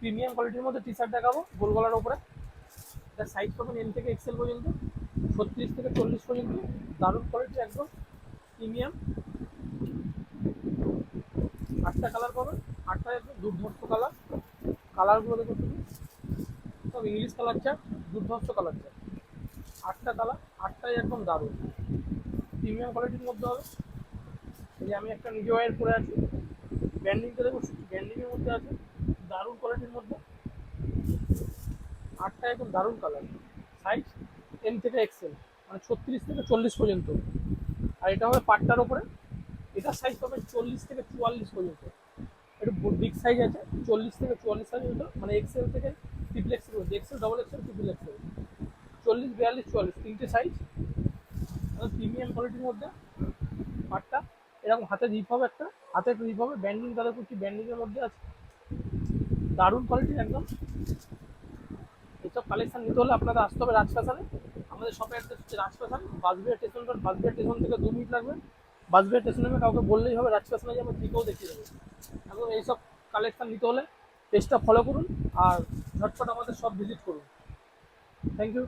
Premium কোয়ালিটির মধ্যে T shirt দেখাবো গোল গলার উপরে। এটা সাইজ পাবেন এম থেকে এক্সেল পর্যন্ত, 36 থেকে 40 পর্যন্ত। দারুণ কোয়ালিটি, একদম প্রিমিয়াম। 8টা কালার পাবেন, 8টা একদম দুর্ধর্ষ কালার। কালারগুলো দেখো শুধু, সব ইংলিশ কালার চার্ট, দুর্ধর্ষ কালার চার্ট। 8টা কালার, 8টাই একদম দারুণ প্রিমিয়াম কোয়ালিটির মধ্যে হবে। এই যে আমি একটা নিজে ওয়ার পরে আছি, ব্যান্ডিংটা দেখো, ব্যান্ডিংয়ের মধ্যে আছে, দারুণ কোয়ালিটির মধ্যে। 8টা একদম দারুণ কালার। সাইজ এম থেকে এক্সেল, মানে 36 থেকে 40 পর্যন্ত। আর এটা হবে পাটটার ওপরে। এটা সাইজ পাবে 40 থেকে 44 পর্যন্ত। একটু বিগ সাইজ আছে, 40 থেকে 44 সাইজ পর্যন্ত, মানে এক্সেল থেকে ট্রিপল এক্সেল পর্যন্ত, XL, double XL, triple XL. 40, 42, 44 তিনটে সাইজ, প্রিমিয়াম কোয়ালিটির মধ্যে। পাটটা এরকম হাতে জিপ হবে, একটা হাতে একটা জিপ হবে, ব্যান্ডিং তাদের কি ব্যান্ডিংয়ের মধ্যে আছে, দারুণ কোয়ালিটির একদম। এইসব কালেকশন নিতে হলে আপনাদের আসতে হবে রাজ ফ্যাশনে। আমাদের শপে অ্যাড্রেস হচ্ছে রাজ ফ্যাশন, বাসবিহার স্টেশন রোড। বাসবিহার স্টেশন থেকে 2 মিনিট লাগবে। বাসবিহার স্টেশনে কাউকে বললেই হবে রাজ ফ্যাশনে, যে আমি দিকেও দেখিয়ে দেবো। এবং এইসব কালেকশন নিতে হলে পেজটা ফলো করুন আর ঝটপট আমাদের সব ভিজিট করুন। Thank you.